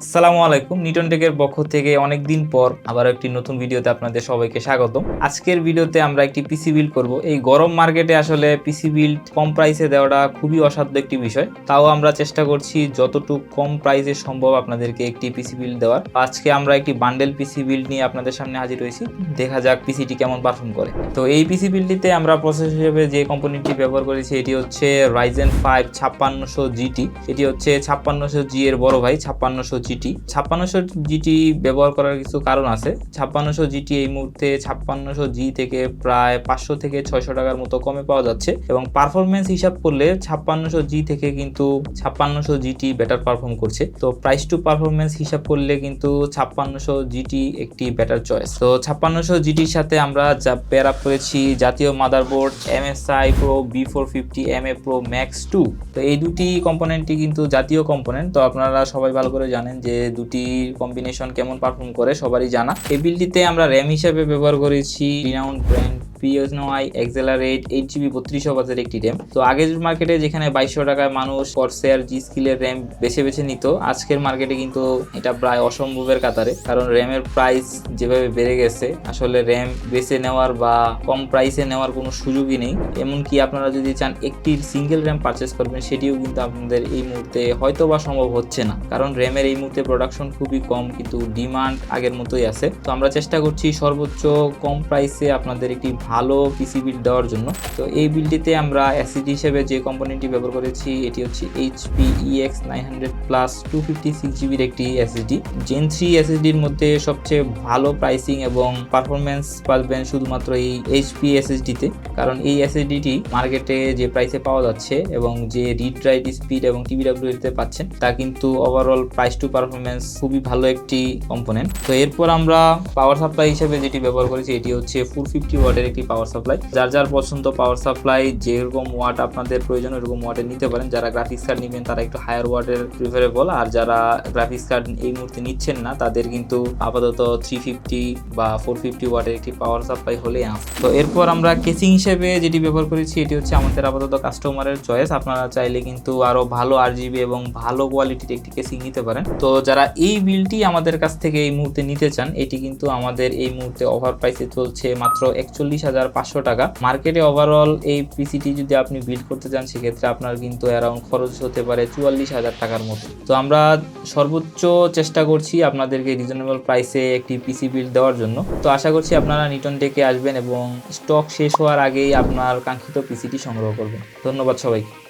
আসসালামু আলাইকুম। নিটন টেকের পক্ষ থেকে অনেকদিন পর আবার একটি নতুন ভিডিওতে আপনাদের সবাইকে স্বাগতম। আজকের ভিডিওতে আমরা একটি পিসি বিল্ড করব। এই গরম মার্কেটে আসলে পিসি বিল্ড কম প্রাইসে দেওয়াটা খুবই অসাধ্য একটি বিষয়। তাও আমরা চেষ্টা করছি যতটুকু কম প্রাইসে সম্ভব আপনাদেরকে একটি পিসি বিল্ড দেওয়ার। আজকে আমরা একটি বান্ডেল পিসি বিল্ড নিয়ে আপনাদের সামনে হাজির হয়েছি। দেখা যাক পিসিটি কেমন পারফর্ম করে। তো এই পিসি বিল্ডটিতে আমরা প্রসেসর হিসেবে যে কম্পোনেন্টটি ব্যবহার করেছি এটি হচ্ছে Ryzen 5 5600 জিটি। এটি হচ্ছে 5600G এর বড় ভাই 5600 জিটি। 5600 জিটি ব্যবহার করার কিছু কারণ আছে। 5600 জিটি এই মুহূর্তে 5600 জি থেকে প্রায় 500 থেকে 600 টাকার মতো কমে পাওয়া যাচ্ছে এবং পারফরমেন্স হিসাব করলে 5600 জি থেকে কিন্তু 5600 জিটি বেটার পারফর্ম করছে। তো প্রাইস টু পারফরমেন্স হিসাব করলে কিন্তু 5600 জিটি একটি বেটার চয়েস। তো 5600 জিটির সাথে আমরা যা পেয়ার আপ করেছি জাতীয় motherboard MSI Pro B450 MA Pro Max 2। তো এই দুটি কম্পোনেন্টই কিন্তু জাতীয় কম্পোনেন্ট। তো আপনারা সবাই ভালো করে জানেন যে দুটি কম্বিনেশন কেমন পারফর্ম করে সবারই জানা। এই বিলটিতে আমরা র্যাম হিসেবে ব্যবহার করেছি renowned brand PSNI Accelerate 8GB 3200 একটি র্যাম। তো আগের মার্কেটে যেখানে 2200 টাকায় মানুষ Corsair G স্কিলের র্যাম বেছে নিত, আজকের মার্কেটে কিন্তু এটা প্রায় অসম্ভবের কাতারে, কারণ র্যামের প্রাইস যেভাবে বেড়ে গেছে আসলে র্যাম বেছে নেওয়ার বা কম প্রাইসে নেওয়ার কোনো সুযোগই নেই। এমনকি আপনারা যদি চান একটি সিঙ্গেল র্যাম পারচেস করবেন সেটিও কিন্তু আপনাদের এই মুহূর্তে হয়তো বা সম্ভব হচ্ছে না, কারণ র্যামের এই মুহূর্তে প্রোডাকশন খুবই কম কিন্তু ডিমান্ড আগের মতোই আছে। তো আমরা চেষ্টা করছি সর্বোচ্চ কম প্রাইসে আপনাদের একটি ভালো পিসি বিল্ড দেওয়ার জন্য। তো এই বিল্ডটিতে আমরা এসএসডি হিসেবে যে কম্পোনেন্টটি ব্যবহার করেছি এটি হচ্ছে HP EX 900 Plus 256GB এর একটি এসএসডি। Gen 3 এসএসডির মধ্যে সবচেয়ে ভালো প্রাইসিং এবং পারফরমেন্স পাবেন শুধুমাত্র এই HP এসএসডিতে, কারণ এই এসএসডিটি মার্কেটে যে প্রাইসে পাওয়া যাচ্ছে এবং যে রিড রাইট স্পিড এবং TBWA তে পাচ্ছেন তা কিন্তু ওভারঅল প্রাইস টু পারফরমেন্স খুবই ভালো একটি কম্পোনেন্ট। তো এরপর আমরা পাওয়ার সাপ্লাই হিসেবে যেটি ব্যবহার করেছি এটি হচ্ছে 450 ওয়াটের একটি পাওয়ার সাপ্লাই। যার পছন্দ পাওয়ার সাপ্লাই যেরকম ওয়াট আপনাদের প্রয়োজন এরকম ওয়াটের নিতে পারেন। যারা গ্রাফিক্স কার্ড নেবেন তারা একটু হায়ার ওয়াটের প্রিফারেবল, আর যারা গ্রাফিক্স কার্ড এই মুহূর্তে নিচ্ছেন না তাদের কিন্তু আপাতত 350 বা 450 ওয়াটের একটি পাওয়ার সাপ্লাই হলে আপ। তো এরপর আমরা কেসিং হিসেবে যেটি ব্যবহার করেছি এটি হচ্ছে আমাদের আপাতত কাস্টমারের চয়েস। আপনারা চাইলে কিন্তু আরো ভালো RGB এবং ভালো কোয়ালিটির একটি কেসিং নিতে পারেন। তো যারা এই বিলটি আমাদের কাছ থেকে এই মুহূর্তে নিতে চান এটি কিন্তু আমাদের এই মুহূর্তে অফার প্রাইসে চলছে মাত্র 41,500 টাকা। মার্কেটে ওভারঅল এই পিসিটি যদি আপনি বিল্ড করতে চান সেক্ষেত্রে আপনার কিন্তু অ্যারাউন্ড খরচ হতে পারে 44,000 টাকার মতো। তো আমরা সর্বোচ্চ চেষ্টা করছি আপনাদেরকে রিজনেবল প্রাইসে একটি পিসি বিল্ড দেওয়ার জন্য। তো আশা করছি আপনারা নিটন টেকে আসবেন এবং স্টক শেষ হওয়ার আগেই আপনার কাঙ্ক্ষিত পিসিটি সংগ্রহ করবেন। ধন্যবাদ সবাইকে।